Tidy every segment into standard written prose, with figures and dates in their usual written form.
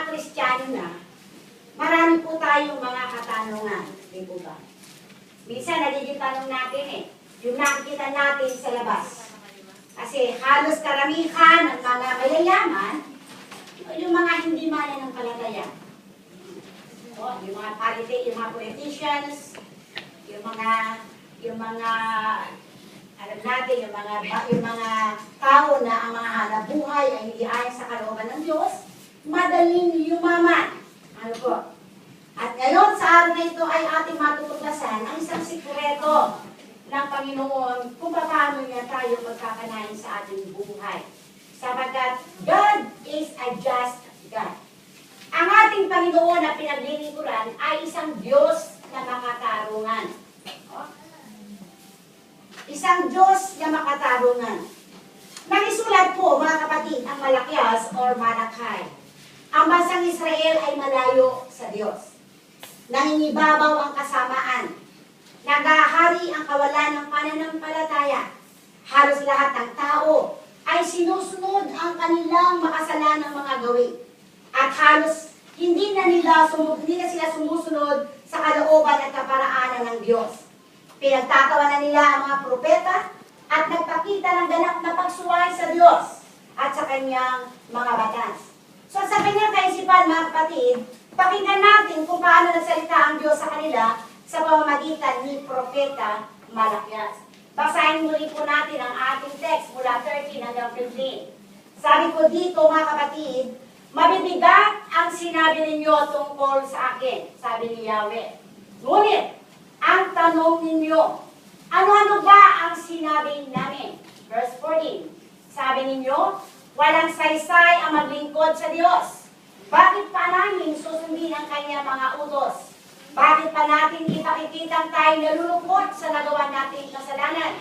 Kristiyano na, marami po tayong mga katanungan. Di po ba? Minsan, nagiging tanong natin yung nakikita natin sa labas. Kasi halos karamihan ng mga mayayaman, yung mga hindi mananampalataya. Yung mga politicians, yung mga alam natin, yung mga tao na ang mga hanap buhay ay hindi ayon sa kalooban ng Diyos, madaling yumaman. Ano po? At ngayon sa araw na ito ay ating matutuklasan ang isang sikreto ng Panginoon kung paano niya tayo magkakanain sa ating buhay. Sapagkat God is a just God. Ang ating Panginoon na pinaglilingkuran ay isang Diyos na makatarungan. Isang Diyos na makatarungan. Nagisulat po, mga kapatid, ang Malakias or Malakay. Ang bansang Israel ay malayo sa Diyos. Nangingibabaw ang kasamaan. Nagahari ang kawalan ng pananampalataya. Halos lahat ng tao ay sinusunod ang kanilang makasalanang mga gawin. At halos hindi na sila sumusunod sa kalooban at kaparaanan ng Diyos. Pinagtatawanan nila ang mga propeta at nagpakita ng ganap na pagsuway sa Diyos at sa kanyang mga batas. So sa kanyang kaisipan, mga kapatid, pakinggan natin kung paano nagsalita ang Diyos sa kanila sa pamamagitan ni Propeta Malakias. Basahin muli po natin ang ating text mula 13 hanggang 15. Sabi ko dito, mga kapatid, mabibigat ang sinabi ninyo tungkol sa akin, sabi ni Yahweh. Ngunit, ang tanong ninyo, ano-ano ba ang sinabi namin? Verse 14, sabi ninyo, walang saysay ang maglingkod sa Diyos. Bakit pa namin susundin ang kanyang mga utos? Bakit pa natin ipakikitang tayo nalulungkot sa nagawa nating kasalanan?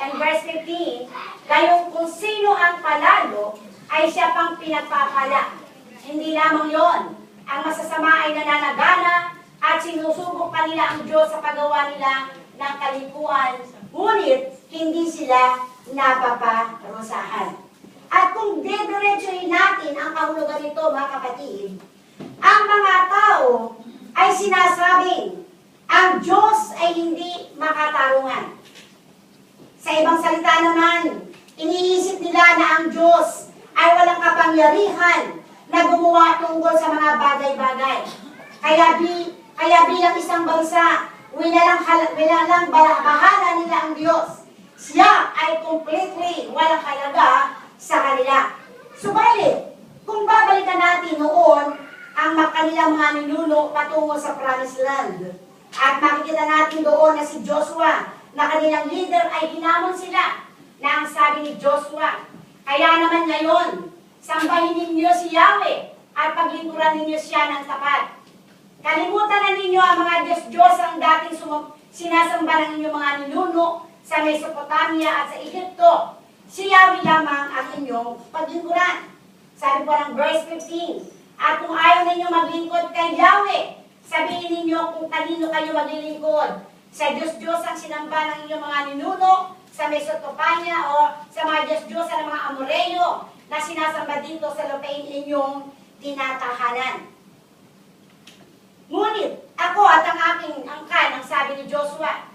And verse 15, gayong kung sino ang palalo, ay siya pang pinagpapala. Hindi lamang yon, ang masasama ay nananagana at sinusubok pa nila ang Diyos sa paggawa nila ng kalikuan, ngunit hindi sila napaparusahan. At kung didiretsuhin natin ang kahulugan nito, mga kapatid, ang mga tao ay sinasabing ang Diyos ay hindi makatarungan. Sa ibang salita naman, iniisip nila na ang Diyos ay walang kapangyarihan na gumawa tungkol sa mga bagay-bagay. Kaya bilang isang bansa, winalang bahala nila ang Diyos. Siya ay completely walang halaga sa kanila. Subalit, kung babalikan natin noon ang kanilang mga ninuno patungo sa Promised Land, at makikita natin doon na si Joshua, na kanilang leader ay hinamon sila, na ang sabi ni Joshua, kaya naman ngayon, sambahin ninyo si Yahweh at paglingkuran ninyo siya ng tapat. Kalimutan na ninyo ang mga Diyos-Diyos ang dating sinasamba ng inyong mga ninuno sa Mesopotamia at sa Egypto. Si Yahweh lamang ang inyong paglingkuran. Sabi po ng verse 15, at kung ayaw ninyo maglingkod kay Yahweh, sabihin ninyo kung kanino kayo maglilingkod. Sa Diyos-Diyos ang sinamba ng inyong mga ninuno sa Mesopotamia o sa mga Diyos-Diyos ng mga Amoreo na sinasamba dito sa lupain inyong tinatahanan. Ngunit ako at ang aking angkan, ang sabi ni Joshua,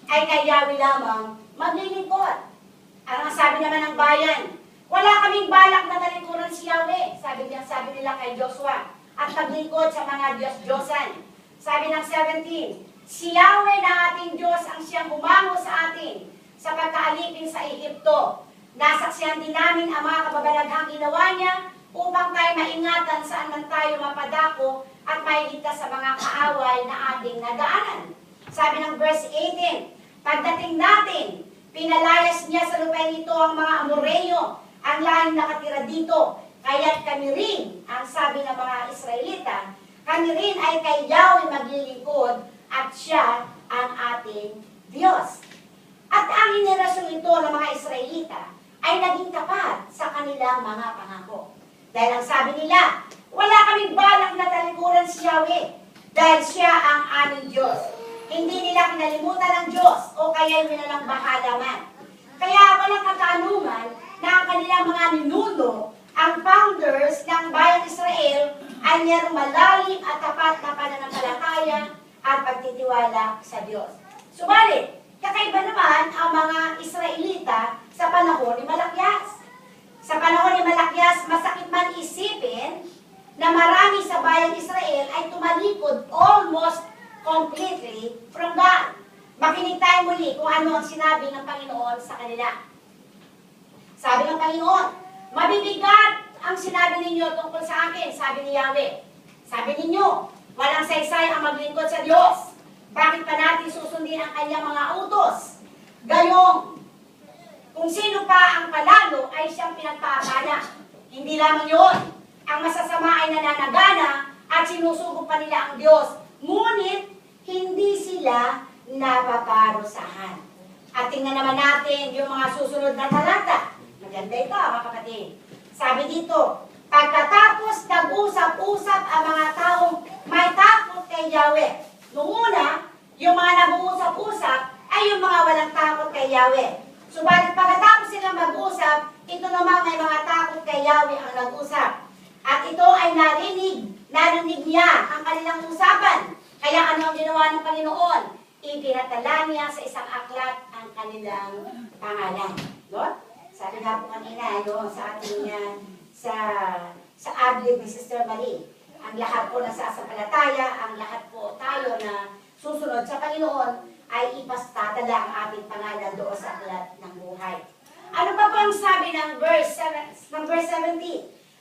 ay kay Yahweh lamang maglilingkod. Ang sabi naman ng bayan, wala kaming balak na talikuran si Yahweh, sabi nila kay Joshua, at paglingkod sa mga Diyos-Diyosan. Sabi ng 17, si Yahweh na ating Diyos ang siyang humango sa atin sa pagkaalipin sa Egypto. Nasaksihan din namin ang mga kababalaghang ginawa niya upang tayo maingatan saan man tayo mapadako at mailigtas sa mga kaaway na ating nadaanan. Sabi ng verse 18, pagdating natin, pinalayas niya sa lupain ito ang mga Amoreo, ang lahing nakatira dito. Kaya't kami rin, ang sabi ng mga Israelita, kami rin ay kay Yahweh maglilingkod at siya ang ating Diyos. At ang henerasyon ito ng mga Israelita ay naging tapat sa kanilang mga pangako. Dahil ang sabi nila, wala kaming balak na talikuran si Yahweh dahil siya ang aming Diyos. Hindi nila kinalimutan ang Diyos o kaya'y minalang bahala man. Kaya walang katanungan na ang kanilang mga ninuno, ang founders ng bayang Israel, ay mayroong malalim at tapat na pananampalataya at pagtitiwala sa Diyos. Subalit, kakaiba naman ang mga Israelita sa panahon ni Malakias. Sa panahon ni Malakias, masakit man isipin na marami sa bayang Israel ay tumalikod almost completely from God. Makinig tayo muli kung ano ang sinabi ng Panginoon sa kanila. Sabi ng Panginoon, mabibigat ang sinabi ninyo tungkol sa akin, sabi ni Yahweh. Sabi ninyo, walang saysay ang maglingkod sa Diyos. Bakit pa natin susundin ang kanyang mga utos? Gayong, kung sino pa ang palalo ay siyang pinagpapala. Hindi lamang yun. Ang masasama ay nananagana at sinusubok pa nila ang Diyos. Ngunit, hindi sila napaparusahan. At tingnan naman natin yung mga susunod na talata. Maganda ito, mga kapatid. Sabi dito, pagkatapos nag-usap-usap ang mga taong may takot kay Yahweh. Noong una, yung mga nag-uusap-usap ay yung mga walang takot kay Yahweh. Subalit pagkatapos silang mag-usap, ito naman may mga takot kay Yahweh ang nag-usap. At ito ay narinig niya ang kanilang usapan. Kaya ano ang ginawa ng Panginoon? Ipinatala niya sa isang aklat ang kanilang pangalan. No? Sabi nga po kanina, sa ating sa adlib ni Sister Marie, ang lahat po na sasampalataya, ang lahat po tayo na susunod sa Panginoon ay ipastatala ang ating pangalan doon sa aklat ng buhay. Ano pa po ang sabi ng verse 17?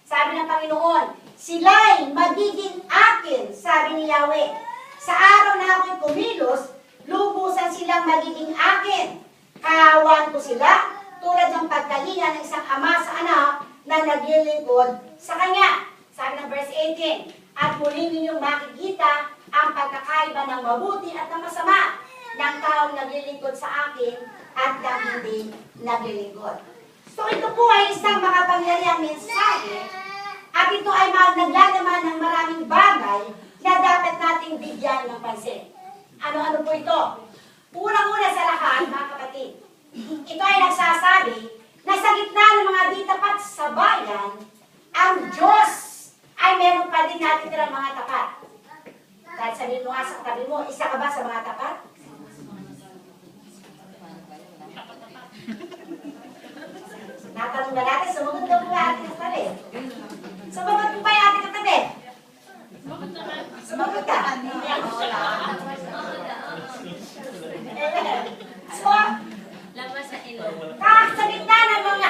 Sabi ng Panginoon, sila'y magiging akin, sabi ni Yahweh. Sa araw na ako'y kumilos, lubusan silang magiging akin. Kawan ko sila, tulad ng pagkalinga ng isang ama sa anak na naglilingkod sa kanya. Sabi ng verse 18, at muli ninyong makikita ang pagkakaiba ng mabuti at ng masama ng taong naglilingkod sa akin at ng hindi naglilingkod. So ito po ay isang makapangyarihang mensahe at ito ay naglalaman ng maraming bagay na dapat nating bigyan ng pansin. Ano-ano po ito? Unang-una sa lahat, mga kapatid, ito ay nagsasabi na sa gitna ng mga di tapat sa bayan, ang Diyos ay meron pa din natitirang mga tapat. Kahit sabihin mo nga sa katabi mo, isa ka ba sa mga tapat? Natanong na natin, sumagot na po ba ating katabi? Sumagot po ba yung ating katabi? Sumagot ka? So, kahit sa gitna ng mga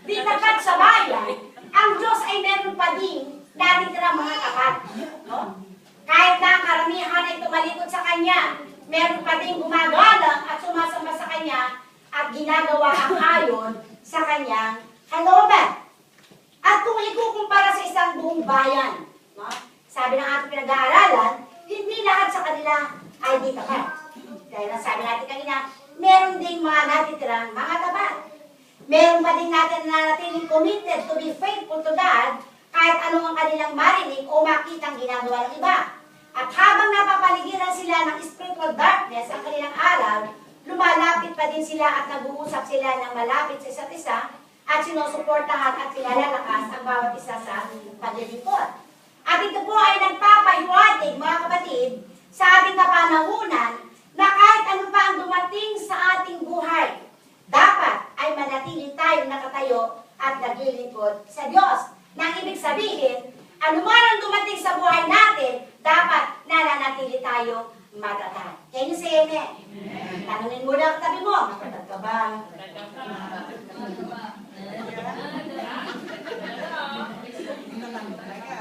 di tapat sa bayan, ang Diyos ay meron pa din natitirang mga tapat. No? Kahit na ang karamihan ay tumalikod sa Kanya, meron pa din gumagalang at sumasamba sa Kanya at ginagawa ang ayon sa Kanyang kalooban. At kung ikukumpara sa isang buong bayan, no? Sabi ng ating pinag-aaralan, hindi lahat sa kanila ay di tapat. Kaya nasabi natin kanina, meron ding mga natitirang mga tapat. Meron pa din natin na nanatiling committed to be faithful to God kahit anong ang kanilang marinig o makitang ginagawa ng iba. At habang napapaligiran sila ng spiritual darkness ang kanilang araw, lumalapit pa din sila at nag-uusap sila ng malapit sa isa't isa at sinusuportahan at pinalalakas ang bawat isa sa paglilingkod. At ito po ay nagpapahiwatig, mga kapatid, sa ating kapanahunan na kahit ano pa ang dumating sa ating buhay, dapat ay manatili tayong nakatayo at naglilingkod sa Diyos. Nang ibig sabihin, anuman ang dumating sa buhay natin, dapat nananatili tayo matatag. Can you say amen? Amen. Tanungin mo lang katabi mo, matatag ka ba?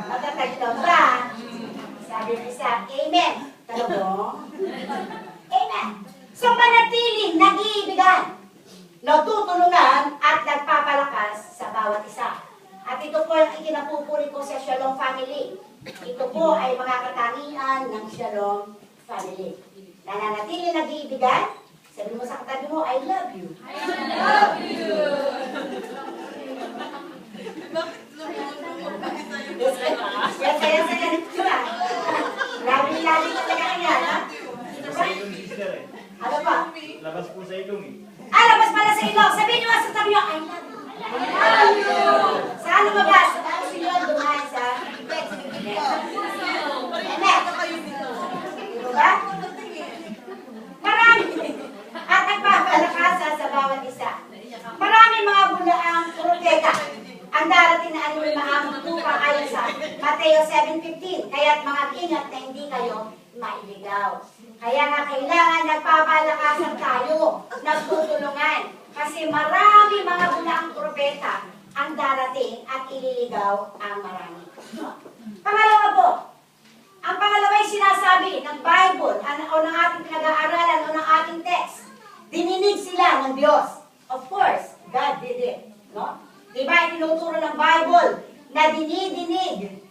Matatag ka ba? Sabi ng isa, amen. Tanong mo? Amen. So manatiling nag-iibigan, nagtutulungan at nagpapalakas sa bawat isa. At ito po ang ikinapupuri ko sa Shalom Family. Ito po ay mga katangian ng Shalom Family. Nananatili nag-iibigan, sabi mo sa katabi mo, I love you. I love you. Saya nito ba? Lagi talaga kanya, ha? Sa ilong sister eh. Ano pa? Labas po sa ilong eh. Labas pala sa ilong. Sabihin nyo sa tabi nyo, I love you. I love you. Saan lumabas? Sa tayo si Lord dumaan sa bed. ba? Marami. At nagpapalakasan sa bawat isa. Marami mga bulaang propeta ang darating na animoy maamong upang ayon sa Mateo 7:15. Kaya't mga ingat na hindi kayo mailigaw. Kaya nga kailangan nagpapalakasan tayo, nagtutulungan. Kasi marami mga bulaang propeta ang darating at ililigaw ang marami. Pangalawa po, ang pangalawa ay sinasabi ng Bible o ng ating pinag-aaralan o ng ating text. Dininig sila ng Diyos. Of course, God did it. No? Diba, tinuturo ng Bible na dinidinig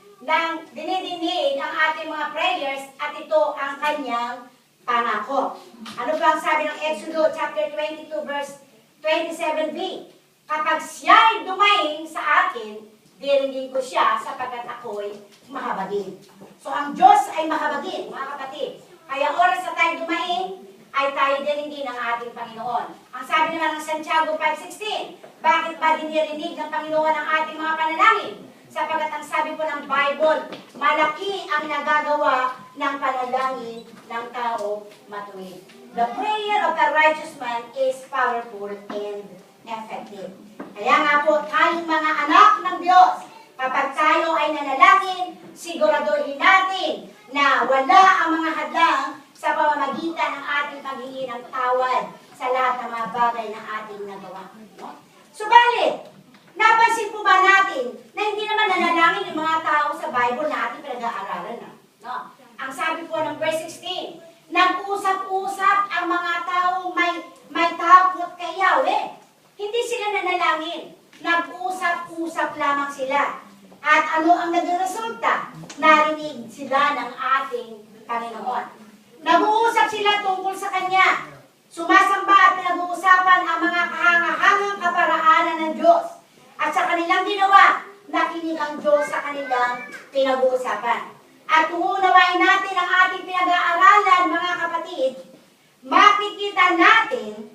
ang ating mga prayers at ito ang kanyang pangako. Ano ba ang sabi ng Exodus chapter 22 verse 27b? Kapag siya'y dumaing sa akin, diringgin ko siya sapagkat ako'y mahabagin. So ang Diyos ay mahabagin, mga kapatid. Kaya oras na tayo dumaing, ay tayo diringgin ng ating Panginoon. Ang sabi naman ng Santiago 5:16, bakit ba dinirinig ng Panginoon ang ating mga panalangin? Sapagkat ang sabi po ng Bible, malaki ang nagagawa ng panalangin ng tao matuwid. The prayer of the righteous man is powerful and effective. Kaya nga po, tayong mga anak ng Diyos, kapag tayo ay nanalangin, siguraduhin natin na wala ang mga hadlang sa pamamagitan ng ating paghingi ng tawad sa lahat ng mga bagay na ating nagawa. No? Subalit, napansin po ba natin na hindi naman nanalangin yung mga tao sa Bible na ating pinag-aaralan? No? Ang sabi po ng verse 16, nag-usap-usap ang mga taong may takot kay Yahweh. Hindi sila nanalangin. Nag-usap-usap lamang sila. At ano ang naging resulta? Narinig sila ng ating Panginoon. Nag-uusap sila tungkol sa Kanya. Sumasamba at pinag-uusapan ang mga kahangahangang kaparaanan ng Diyos. At sa kanilang ginawa, nakinig ang Diyos sa kanilang pinag-uusapan. At kung unawain natin ang ating pinag-aaralan, mga kapatid, makikita natin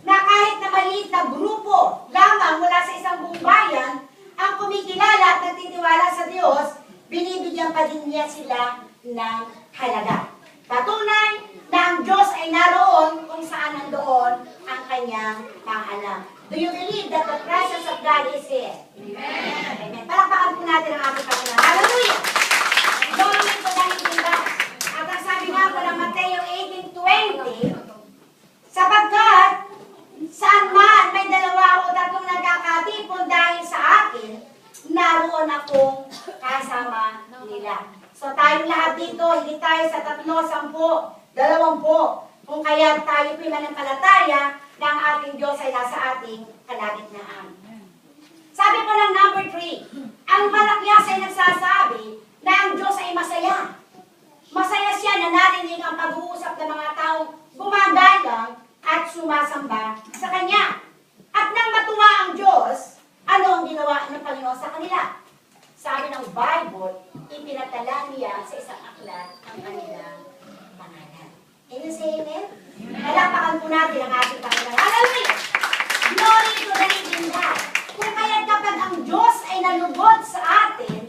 na kahit na maliit na grupo lamang mula sa isang buong bayan, ang kumikilala at nagtitiwala sa Diyos, binibigyan pa din niya sila ng halaga. Patunay na ang Diyos ay naroon kung saan nandoon ang kanyang pangalan. Do you believe that the presence of God is here? Amen. Amen. Palakpakan po natin ang ating Panginoon. Hallelujah! Glory to the living God. At ang sabi nga po ng Mateo 18:20, sapagkat saan man may dalawa o tatlong nagkakatipon dahil sa akin, naroon akong kasama nila. So tayong lahat dito, hindi tayo sa 3, 10, 20. Kung kaya tayo pinanampalataya na ang ating Diyos ay nasa ating kalagitnaan. Sabi po ng number 3, ang malakyas ay nagsasabi na ang Diyos ay masaya. Masaya siya na narinig ang pag-uusap ng mga taong gumagalang at sumasamba sa Kanya. At nang matuwa ang Diyos, ano ang ginawa ng Panginoon sa kanila? Sabi ng Bible, ipinatala niya sa isang aklat ang kanilang pangalan. Can you say amen? Palakpakan po natin ang ating Panginoon. Hallelujah! Glory to the living God. Kung kaya kapag ang Diyos ay nalugod sa atin,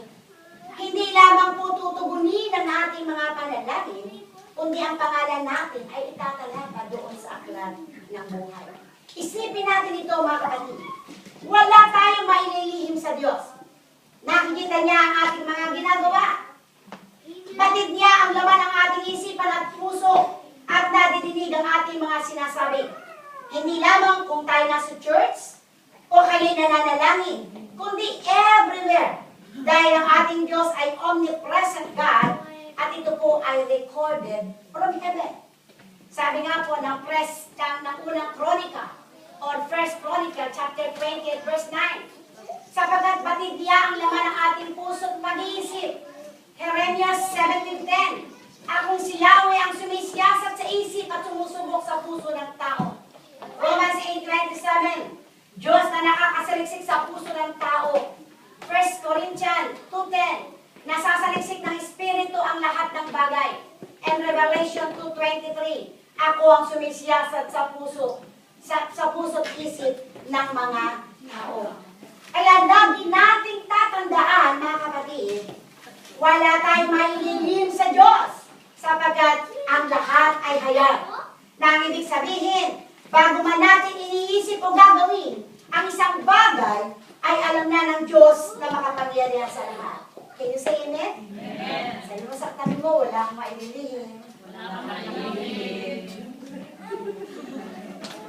hindi lamang po tutugunin ang ating mga panalangin, kundi ang pangalan natin ay itatala pa doon sa aklat ng buhay. Isipin natin ito, mga kapatid. Wala tayong maililihim sa Diyos. Nakikita niya ang ating mga ginagawa. Batid niya ang laman ng ating isipan at puso at nadidinig ang ating mga sinasabi. Hindi lamang kung tayo nasa church o kayo nananalangin, kundi everywhere. Dahil ang ating Diyos ay omnipresent God at ito po ay recorded from heaven. Sabi nga po ng unang Kronika or First Chronicle chapter 20 verse 9. Sapagkat batid niya ang laman ng ating puso at pag-iisip. Jeremias 17:10. Akong si Yahweh ang sumisiyasat sa isip at sumusubok sa puso ng tao. Romans 8:27. Diyos na nakakasaliksik sa puso ng tao. 1 Corinthians 2:10. Nasasaliksik ng Espiritu ang lahat ng bagay. And Revelation 2:23. Ako ang sumisiyasat sa puso at isip ng mga tao. Kaya lagi nating tatandaan, mga kapatid, wala tayong maililihim sa Diyos sapagkat ang lahat ay hayag. Na ang ibig sabihin, bago man natin iniisip o gagawin, ang isang bagay ay alam na ng Diyos na makapangyarihan sa lahat. Can you say amen? Amen. Sabi mo sa katabi mo, wala akong maililihim.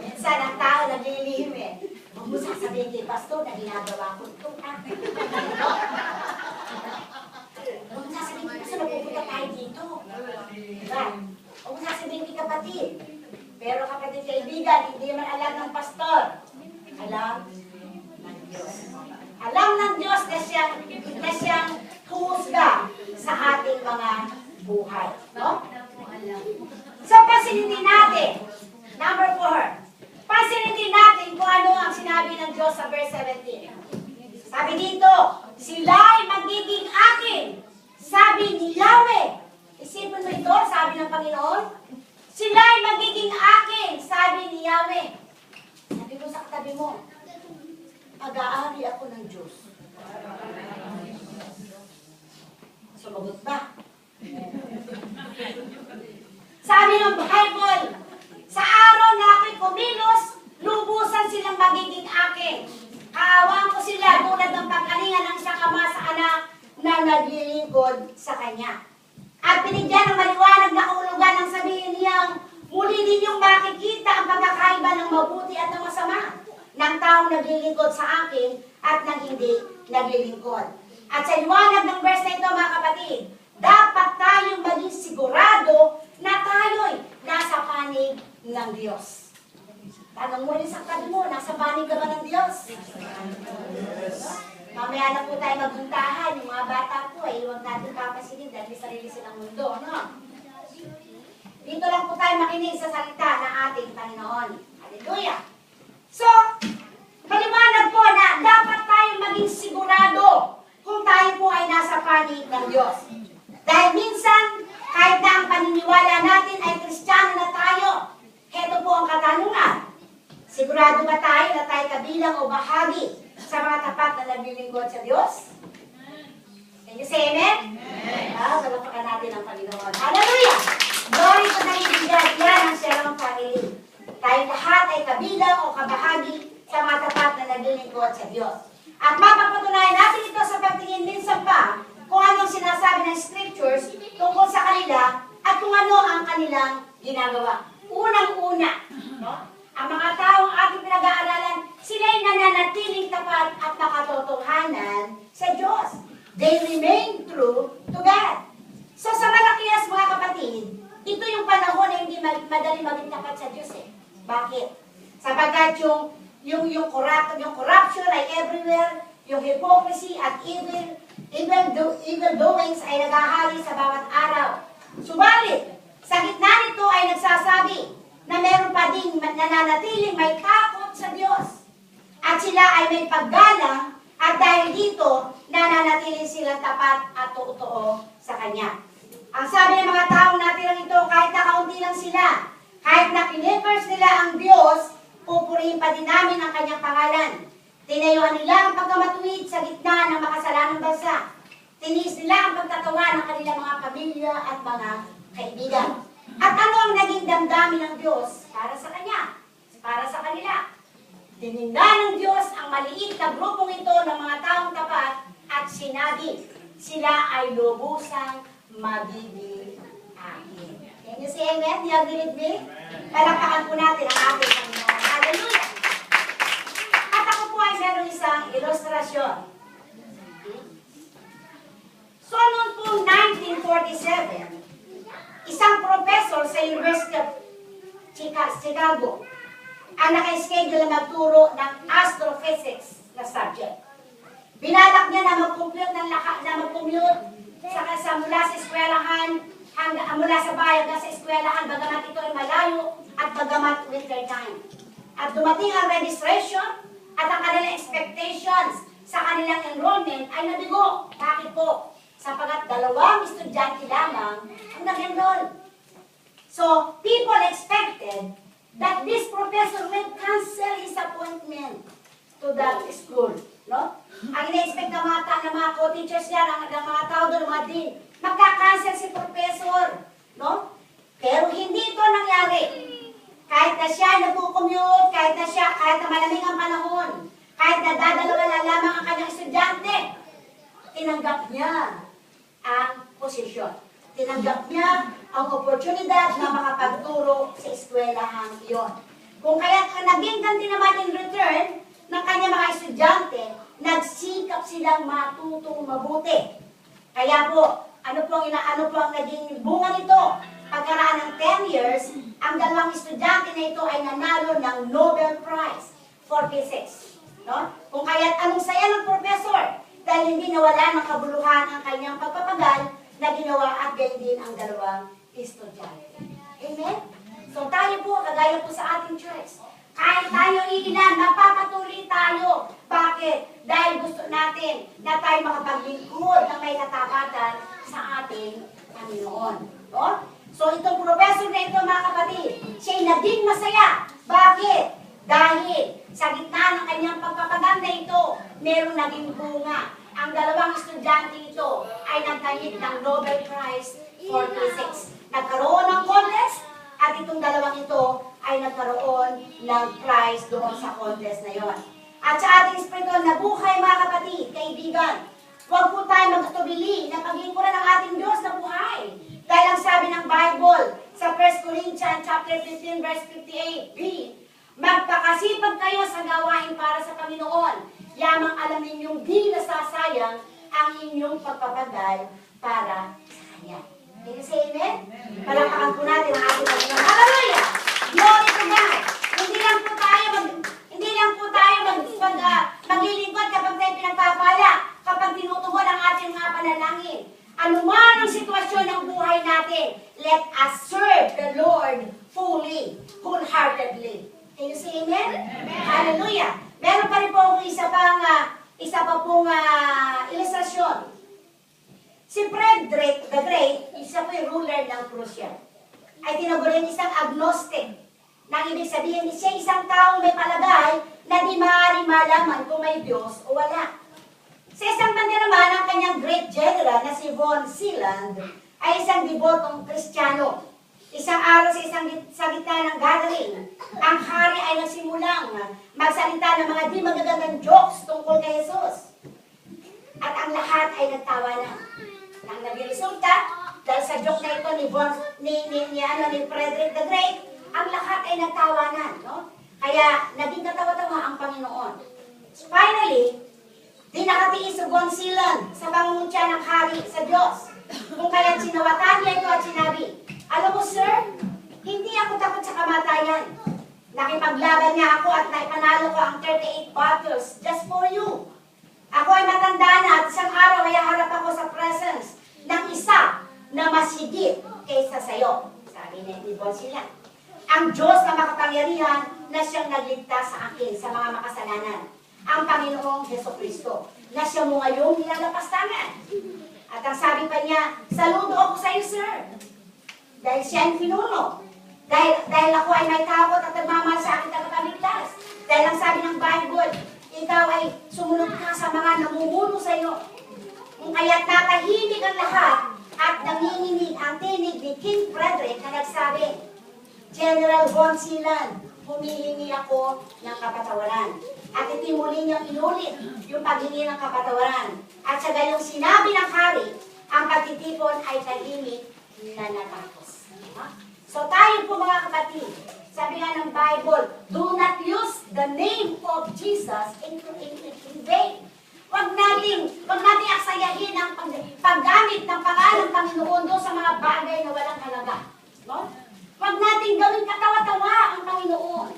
Minsan ang tao naglilihim eh. Huwag mo sasabihin kay pastor na ginagawa ko ito. Huwag mo sasabihin kay pastor na pupunta tayo dito. Diba? Huwag mo sasabihin kay kapatid. Pero kapatid kaibigan, hindi man alam ng pastor. Alam ng Diyos. Alam ng Diyos na siyang humusga sa ating mga buhay. No? So, pansinin natin. Number 4. Pansinin natin kung ano ang sinabi ng Diyos sa verse 17. Sabi dito, sila'y magiging akin. Sabi ni Yahweh. Isipin mo ito, sabi ng Panginoon. Sila'y magiging akin. Sabi ni Yahweh. Sabi mo sa katabi mo, pag-aari ako ng Diyos. Sumagot ba? Sabi ng Bible, sa araw na ako'y kumilos, lubusan silang magiging akin. Kaawaan ko sila tulad ng pagkalinga ng isang ama sa anak na naglilingkod sa kanya. At binigyan ng maliwanag na kahulugan ng sabihin niyang, muli ninyong makikita ang pagkakaiba ng mabuti at ng masama ng taong naglilingkod sa akin at ng hindi naglilingkod. At sa liwanag ng verse na ito, mga kapatid, dapat tayong maging sigurado na tayo'y nasa panig ng Diyos. Tanong mo rin sa katabi mo, nasa panig ka ba ng Diyos? Yes. Mamaya na po tayo maguntahan. Yung mga bata po, huwag natin papasilid dahil may sarili silang mundo. No? Dito lang po tayo makinig sa salita ng ating Panginoon. Hallelujah! So, maliwanag po na dapat tayong maging sigurado kung tayo po ay nasa panig ng Diyos. Dahil minsan, kahit na ang paniniwala natin ay Kristiyano na tayo, heto po ang katanungan. Sigurado ba tayo na tayo kabilang o bahagi sa mga tapat na naglilingkod sa Diyos? Can you say amen? Amen. Salapakan natin ang Panginoon. Hallelujah! Glory to the living God. Yan ang Shalom family. Tayo lahat ay kabilang o kabahagi sa mga tapat na naglilingkod sa Diyos. At mapapatunayan natin ito sa pagtingin minsan pa kung anong sinasabi ng scriptures tungkol sa kanila at kung ano ang kanilang ginagawa. Unang-una, no? Ang mga taong ating pinag-aaralan, sila'y nananatiling tapat at nakatotohanan sa Diyos. They remain true to God. So sa Malakias, mga kapatid, ito yung panahon na hindi madali maging tapat sa Diyos eh. Bakit? Sapagkat yung corruption ay everywhere, yung hypocrisy at evil doings ay naghahari sa bawat araw. Subalit, sa gitna nito ay nagsasabi na meron pa ding nananatiling may takot sa Diyos. At sila ay may paggalang at dahil dito, nananatiling sila tapat at totoo sa Kanya. Ang sabi ng mga taong natirang ito, kahit na kaunti lang sila, kahit na kinefers nila ang Diyos, pupurihin pa din namin ang Kanyang pangalan. Tinayuan nila ang pagkamatuwid sa gitna ng makasalanang bansa. Tiniis nila ang pagtatawa ng kanilang mga pamilya at mga kaibigan. At ano ang naging damdamin ng Diyos para sa Kanya? Para sa kanila. Tiningnan ng Diyos ang maliit na grupong ito ng mga taong tapat at sinabi, sila ay lubusang magiging akin. Can you say amen? Do you agree with me? Palakpakan po natin ang ating Panginoon. Hallelujah! At ako po ay meron isang ilustrasyon. So, noong po 1947, isang professor sa University of Chicago ang naka-schedule na magturo ng astrophysics na subject. Binalak niya na mag-compute mula sa eskwelahan, mula sa bayan hanggang sa eskwelahan, bagamat ito ay malayo at bagamat winter time. At dumating ang registration at ang kanilang expectations sa kanilang enrollment ay nabigo. Bakit po? Sapagat 2 estudyante lamang ang nag-enroll. So, people expected that this professor will cancel his appointment to that school. No? Ang ina-expect ng mga co-teachers niya, ng mga tao doon, mga dean, magka-cancel si professor. No? Pero hindi ito nangyari. Kahit na siya nagko-commute, kahit na malamig ang panahon, kahit na dadalawa na lamang ang kanyang estudyante, tinanggap niya ang posisyon. Tinanggap niya ang oportunidad na makapagturo sa eskwelahan iyon. Kung kaya naging ganti naman in return ng kanyang mga estudyante, nagsikap silang matutong mabuti. Kaya po, ano po ang naging bunga nito? Pagkaraan ng 10 years, ang dalawang estudyante na ito ay nanalo ng Nobel Prize for Physics. No? Kung kaya't anong saya ng professor dahil hindi nawala ng kabuluhan ang kanyang pagpapagal na ginawa at gayon din ang dalawang estudyante. Amen? So tayo po, kagaya po sa ating church, kahit tayo iilan, napapatuloy tayo. Bakit? Dahil gusto natin na tayo makapaglingkod ng may katapatan sa ating Panginoon. No? So itong professor na ito, mga kapatid, siya'y naging masaya. Bakit? Dahil sa gitna ng kanyang pagpapagal na ito, meron naging bunga. Ang dalawang estudyante ito ay nagtanggap ng Nobel Prize for Physics. Nagkaroon ng contest at itong dalawang ito ay nagkaroon ng prize doon sa contest na yon. At sa ating spiritual na buhay, mga kapatid, kaibigan, huwag po tayo magtubili na paglingkuran ng ating Diyos na buhay. Dahil ang sabi ng Bible sa 1 Corinthians chapter 15 verse 58b, magpakasipag kayo sa gawain para sa Panginoon. Yamang alam ninyong di nasasayang ang inyong pagpapagal para sa Kanya. Can you say amen? Palakpakan po natin ang ating Panginoon. Hallelujah! Glory to God! Hindi lang po tayo maglilingkod kapag tayo pinagpapala, kapag tinutugon ang ating mga panalangin. Ano man ang sitwasyon ng buhay natin, let us serve the Lord fully, wholeheartedly. Can you say amen? Amen. Hallelujah! Meron pa rin po akong isa pa pong ilustrasyon. Si Frederick the Great, isa po yung ruler ng Prussia, ay tinagurin isang agnostic. Nang ibig sabihin, siya isang taong may palagay na di maaaring malaman kung may Diyos o wala. Sa isang banda naman, ang kanyang great general na si von Zeeland ay isang debotong Kristiyano. Isang araw sa gitna ng gathering, ang hari ay nagsimulang magsalita ng mga di magagandang jokes tungkol kay Jesus. At ang lahat ay nagtawanan. Nang nagresulta, dahil sa joke na ito ni Frederick the Great, ang lahat ay nagtawanan. No? Kaya naging katawa-tawa ang Panginoon. Finally, di nakatiis si von Zeeland sa pangungutya ng hari sa Diyos. Kung kaya't sinawatan niya ito at sinabi, alam mo sir, hindi ako takot sa kamatayan. Nakipaglaban niya ako at naipanalo ko ang 38 battles just for you. Ako ay matanda na at isang araw ay harap ako sa presence ng isa na mas higit kaysa sayo. Sabi ni von Zeeland. Ang Diyos na makapangyarihan na siyang nagligtas sa akin sa mga makasalanan. Ang Panginoong Jesucristo na siya mo ngayong nilalapastangan. At ang sabi pa niya, saludo ako sa iyo, sir. Dahil siya ang pinuno. Dahil ako ay may takot at nagmamahal sa aking tagapagligtas. Dahil ang sabi ng Bible, ikaw ay sumunod ka sa mga namumuno sa iyo. Kung kaya't natahimik ang lahat at nanginginig ang tinig ni King Frederick na nagsabi, General von Zeeland, humihingi ako ng kapatawaran. At itimuli niyang inulit yung paghingi ng kapatawaran. At sa gayong sinabi ng hari, ang pagtitipon ay tahimik na natapos. So tayo po mga kapatid, sabi nga ng Bible, do not use the name of Jesus in vain. Huwag nating aksayahin ang paggamit ng pangalan ng Panginoon doon sa mga bagay na walang halaga. No? Huwag nating gawin katawa-tawa ang Panginoon.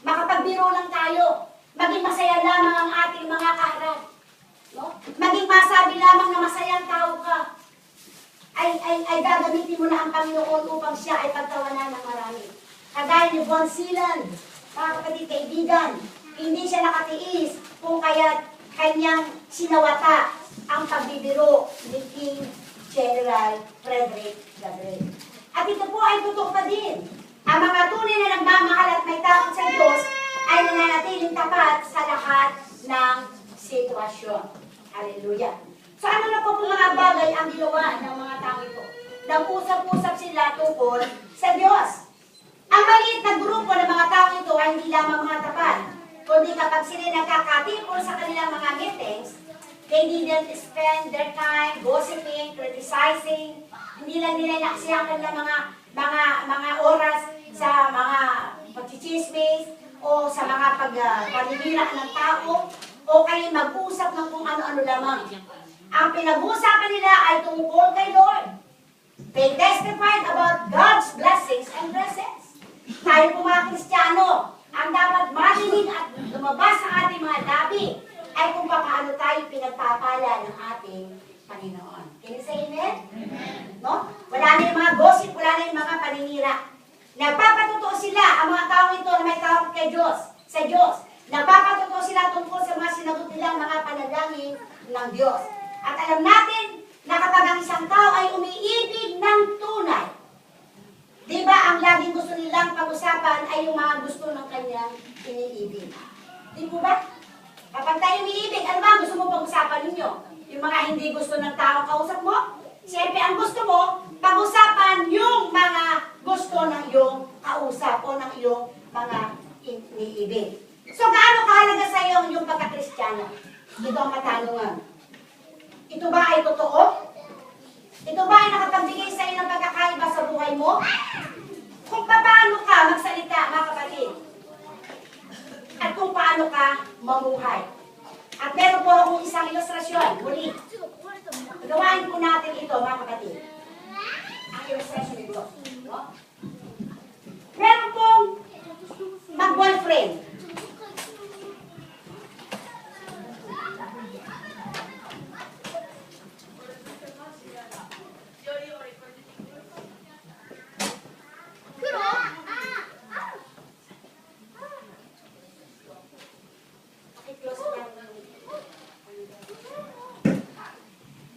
Makapagbiro lang tayo. Maging masaya lamang ang ating mga kaharap. No? Maging masabi lamang na masayang tao ka. Ay gagamitin mo na ang Panginoon upang siya ay pagtawanan ng marami. Kagaya ni von Zeeland, mga kapatid kaibigan, hindi siya nakatiis kung kaya't kanyang sinawata ang pagbibiro ni King General Frederick the Great. At ito po ay totoo pa din. Ang mga tunay na nagmamahal at may takot sa Diyos ay nananatiling tapat sa lahat ng sitwasyon. Hallelujah. So ano na po mga bagay ang ginawa ng mga tao ito? Nag-usap-usap sila sila tungkol sa Diyos. Ang maliit na grupo ng mga tao ito ay hindi lamang mga tapat, kundi kapag sila nagkakatipon sa kanilang mga meetings, they didn't spend their time gossiping, criticizing, hindi lang nila inaksiyan kanilang mga oras sa mga pagchichismis o sa mga paninira ng tao o kaya mag-usap ng kung ano-ano lamang. Ang pinag-uusapan nila ay tungkol kay Lord. They testified about God's blessings and blessings. Tayo po mga Kristiyano, ang dapat marinig at lumabas sa ating mga labi ay kung paano tayo pinagpapala ng ating Panginoon. Can you say amen? No? Wala na yung mga gossip, wala na yung mga paninira. Nagpapatotoo sila, ang mga tao ito na may tawag kay Diyos, sa Diyos. Nagpapatotoo sila tungkol sa mga sinagot nilang mga panalangin ng Diyos. At alam natin na kapag ang isang tao ay umiibig ng tunay, di ba ang laging gusto nilang pag-usapan ay yung mga gusto ng kanyang iniibig. Di po ba? Kapag tayo umiibig, ano ba gusto mo pag-usapan ninyo? Yung mga hindi gusto ng tao kausap mo? Siyempre, ang gusto mo, pag-usapan yung mga gusto ng iyong kausap o ng iyong mga iniibig. So, gaano kahalaga sa iyo ang iyong pagka-Kristiyano? Ito ang katanungan. Ito ba ay totoo? Ito ba ay nakapagbigay sa iyo ng pagkakaiba sa buhay mo? Kung paano ka magsalita, mga kapatid. At kung paano ka mamuhay. At meron po akong isang ilustrasyon. Muli. Gawain po natin ito, mga kapatid. Ang ilustrasyon ito. No? Meron pong mag-boyfriend.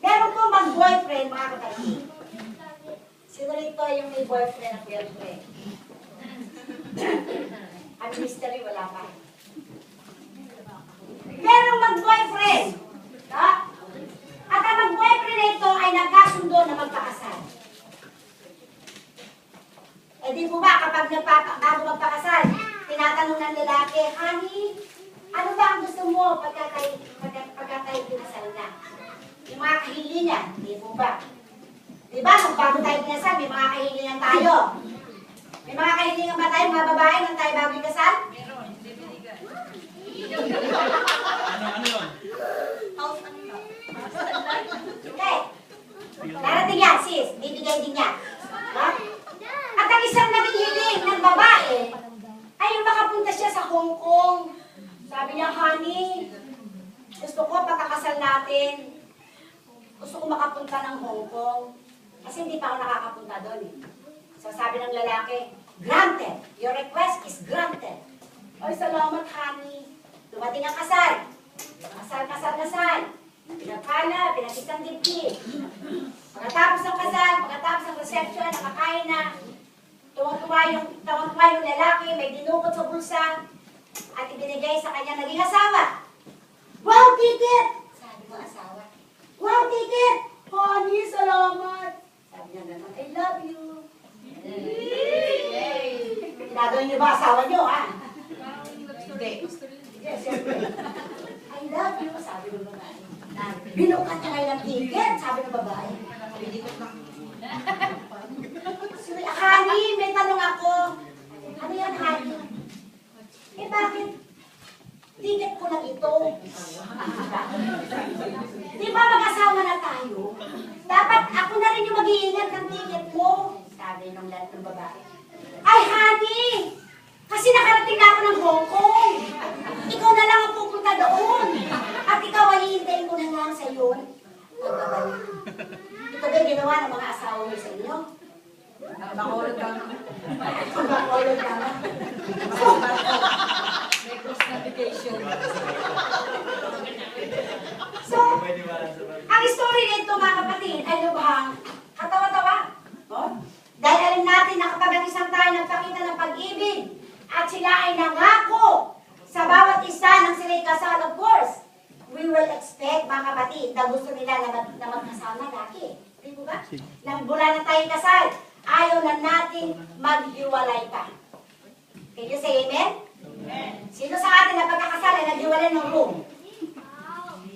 Meron po mag-boyfriend, mga kapatid. Sino rito yung may boyfriend at girlfriend? Ang mystery, wala pa. Merong mag-boyfriend. No? At ang mag-boyfriend na ito ay nagkasundo na magpakasal. Eh di po ba, kapag bago magpakasal, tinatanong ng lalaki, honey, ano ba ang gusto mo pagka tayo pinasal na? Yung mga kahilingan, di po ba? Di ba, kung bago tayo pinasal, may mga kahilingan tayo. May mga kahilingan ba tayo, mga babae, nang tayo bago ikasal? Meron, bibiligan. Ano yun? House ano na? Okay. Darating yan, sis. Bibigay din yan. Ha? At ang isang naging hiling ng babae ay yung makapunta siya sa Hong Kong. Sabi niya, honey, gusto ko pagkakasal natin, gusto ko makapunta ng Hong Kong. Kasi hindi pa ako nakakapunta doon eh. So sabi ng lalaki, granted. Your request is granted. Ay, salamat, honey. Dumating ang kasal. Kasal. Pinapala, pinag-isang dibdib. Pagkatapos ng kasal, pagkatapos ng reception, nakakain na. Tuwang-tuwa yung lalaki, may dinukot sa bulsa. At ibinigay sa kanya naging asawa. Wow, ticket! Sabi mo asawa. Wow, ticket! Honey, salamat! Sabi niya naman, I love you. Ginagawin niyo ba asawa niyo, ha? Hindi. Yes, siyempre. I love you, sabi ng babae. Binukat niya ngayon ng ticket, sabi ng babae. Honey, may tanong ako. Ano yan, honey? Eh, bakit? Ticket ko lang ito. Di ba mag-asawa na tayo? Dapat ako na rin yung mag-iingat ng ticket mo. Sabi ng lahat ng babae. Ay, honey! Kasi nakarating na ako ng Hong Kong. Ikaw na lang ang pupunta doon. At ikaw ay hihintayin ko na lang sa iyo. Pagbabalik. Ito ba yung ginawa ng mga asawa mo sa inyo? Bakolod ka na. Bakolod ka na. May cross navigation. So, ang story nito, mga kapatid, ay lubhang katawa-tawa. Oh? Dahil alam natin na kapag ang isang tayo nagpakita ng pag-ibig at sila ay nangako sa bawat isa ng sila'y kasal, of course, we will expect, mga kapatid, na gusto nila na magkasama lagi. Di ba? Nang mula na tayo kasal, ayaw na natin maghiwalay pa. Can you say amen? Sino sa atin na pagkakasal ay naghiwalay ng room?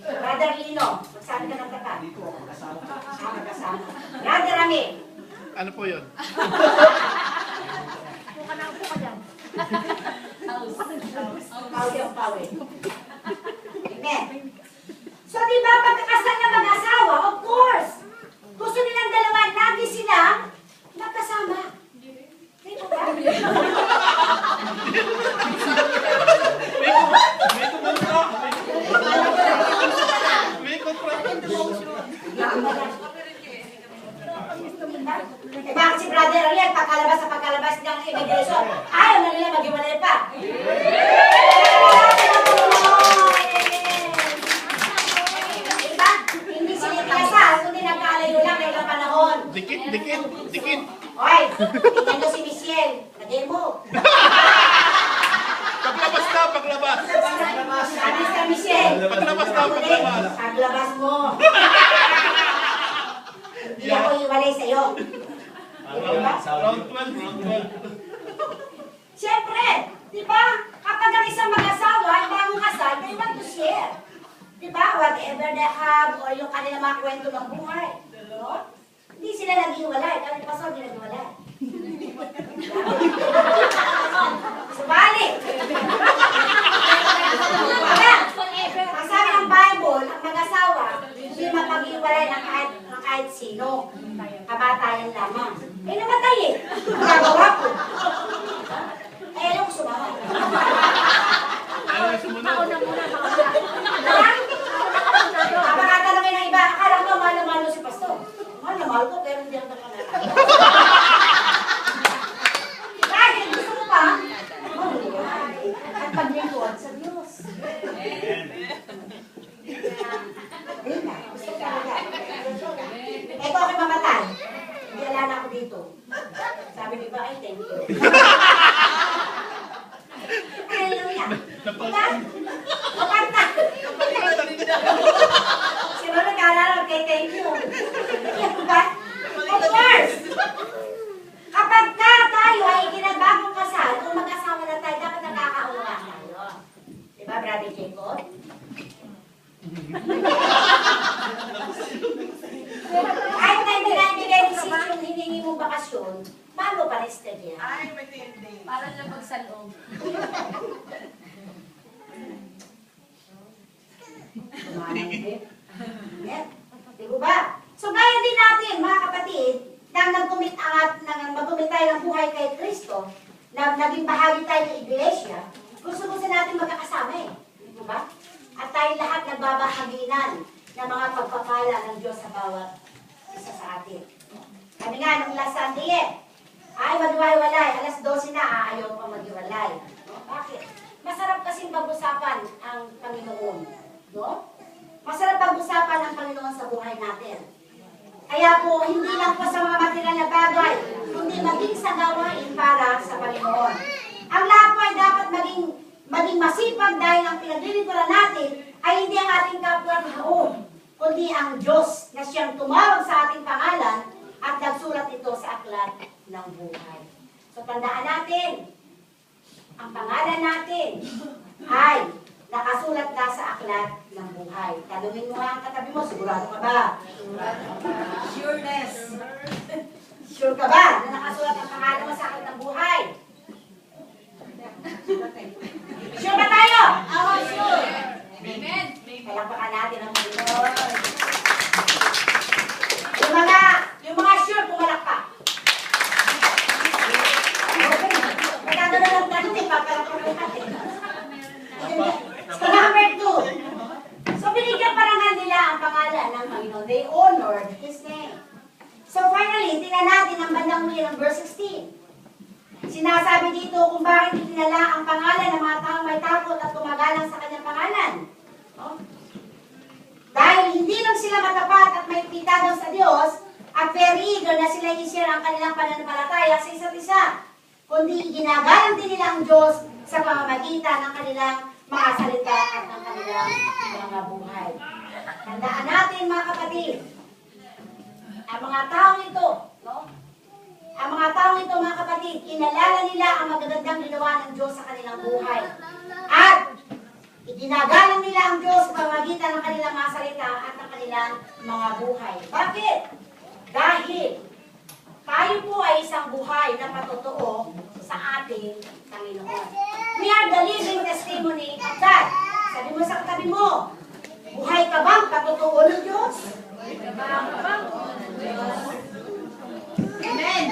Brother Lino, magsabi ka ng tapat. Magkasama. Brother Rami. Ano po yun? Pawi ang pawi. Amen. So, di ba, pagkakasal na mag-asawa, of course, gusto nilang dalawa, lagi silang magkasama. Di ba ba? May kontra. Eh, bakit si Brother Ariel, pagkalabas sa pagkalabas ng immigration, ayaw na nila maghiwalay pa. Diba? Hindi sila kinasal, kundi nagkalayo lang ng ilang panahon. Dikit, dikit, dikit. Oy, tingnan nyo si Michelle, nag-demo. Paglabas na, paglabas. Sabi sa Michelle, Paglabas na, paglabas. paglabas mo. Hindi ako iwalay sa'yo. Diba? Round 12, round 12. Siyempre, di ba? Kapag ang isang mag-asawa ay bagong kasal, they want to share. Di ba? Whatever they have or yung kanilang mga kwento ng buhay. No? Hindi sila nag-iwalay. Kami pasok, hindi nag-iwalay. Subalit! Ang sabi ng Bible, ang mag-asawa, hindi mapag-iwalay ng kahit sino. Kamatayan lamang. Eh, namatay eh. Magagawa ko. Eh, ano ko sumama? Ayaw na sumunod. Kapag tatanungin ng iba, akala ko mahal na mahal mo si Pastor. Mahal na mahal ko, pero hindi ako nakalala. Dahil gusto mo pa, at paglingkod sa Diyos. Ayun na, gusto ko talaga. Ito ako'y mamatay. Hindi ala na ako dito. Sabi ni ba, ay thank you. Hallelujah. Diba? Kapanta. Sino nag-aalala kay thank you? Diba? Of course. Kapag tayo ay ginabagong kasal, kung mag-asawa na tayo, dapat nakakaunga tayo. Diba, Brother Jacob? Kahit na hindi na ibigay decision, hiningi mo bakasyon, bago pa listed yan. Ay, matindi. Para lang magsalong. Yan. Di ba? So, gaya din natin, mga kapatid, nang mag-commit tayo ng buhay kay Kristo, na naging bahagi tayo ng iglesia, gusto natin magkakasama eh. Di ba? At tayo lahat nagbabahaginan ng mga pagpapala ng Diyos sa bawat isa sa atin. Kami nga, nung last Sunday ay maghiwalay, alas 12 na, ayaw pa maghiwalay. No? Bakit? Masarap kasing pag-usapan ang Panginoon. No? Masarap pag-usapan ang Panginoon sa buhay natin. Kaya po, hindi lang po sa mga material na bagay, kundi maging sa gawain para sa Panginoon. Ang lahat po ay dapat maging masipag dahil ang pinaglilingkuran natin ay hindi ang ating kapwa-tao, kundi ang Diyos na siyang tumawag sa ating pangalan at nagsulat ito sa aklat ng buhay. So tandaan natin, ang pangalan natin ay nakasulat na sa aklat ng buhay. Tanungin mo nga ang katabi mo, sigurado ka ba? Sureness. Sure ka ba na nakasulat ang pangalan mo sa aklat ng buhay? Sure ba tayo? Ako, sure. Amen. Palakpakan natin ang Panginoon. Yung mga sure, pumalakpak. Magkagano lang tanong eh, papalakpakan natin. So number 2. So binigyan parangal nila ang pangalan ng Panginoon. They honored His name. So finally, tingnan natin ang bandang huli ng verse 16. Sinasabi dito kung bakit itinala ang pangalan ng mga taong may takot at tumagalang sa kanyang pangalan. No? Dahil hindi lang sila matapat at may pitadaw sa Diyos at very eager na sila i-share ang kanilang pananampalataya sa isa't isa, kundi ginagalang din nila ang Diyos sa pamamagitan ng kanilang mga salita at ng kanilang mga buhay. Tandaan natin mga kapatid, ang mga taong ito, no? Ang mga inalala nila ang magagandang ginawa ng Diyos sa kanilang buhay. At itinagalang nila ang Diyos sa pamamagitan ng kanilang mga salita at ng kanilang mga buhay. Bakit? Dahil tayo po ay isang buhay na patotoo sa ating Panginoon. We are the living testimony of that. Sabi mo sa katabi mo, buhay ka bang patotoo ng Diyos? Amen.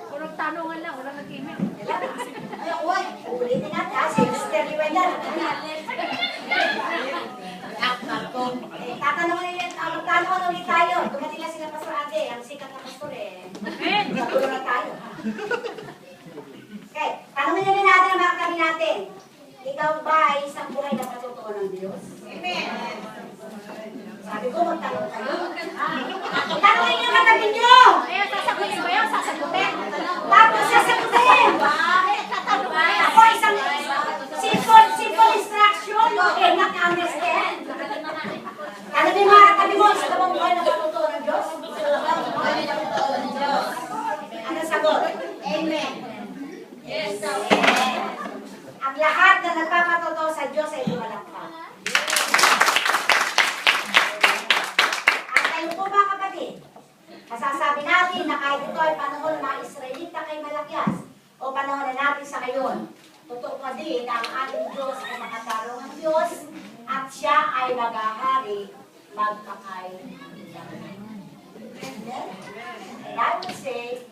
Puro tanungan lang, walang nag-email. Ay, uy, ulitin natin ha, si Mr. Liwenda. Magtanungan ulit tayo. Dumating lang sila Pastor Ate, ang sikat na pastor eh. Matulong na tayo. Okay, tanungin natin natin ang mga kami natin. Ikaw ba ay isang buhay na patotoo ng Diyos? Amen. Sabi ko, magtanong kayo. Tanungin niyo katabi niyo! Ayan, sasagutin ba yun? Sasagutin? Tapos sasagutin! Ako isang simple instruction, you cannot understand. Ano din mga katabi mo, isa ka bang buhay na patotoo ng Diyos? Ano sagot? Amen. Yes. Amen. Ang lahat na nagpapatotoo sa Diyos ay lumalakpak. At kayo po mga kapatid, masasabi natin na kahit ito ay panahon ng mga Israelita kay Malakias o panahon na natin sa ngayon, totoo pa din na ang ating Diyos ay makatarong ang Diyos at siya ay maghahari magpakay. And I would say,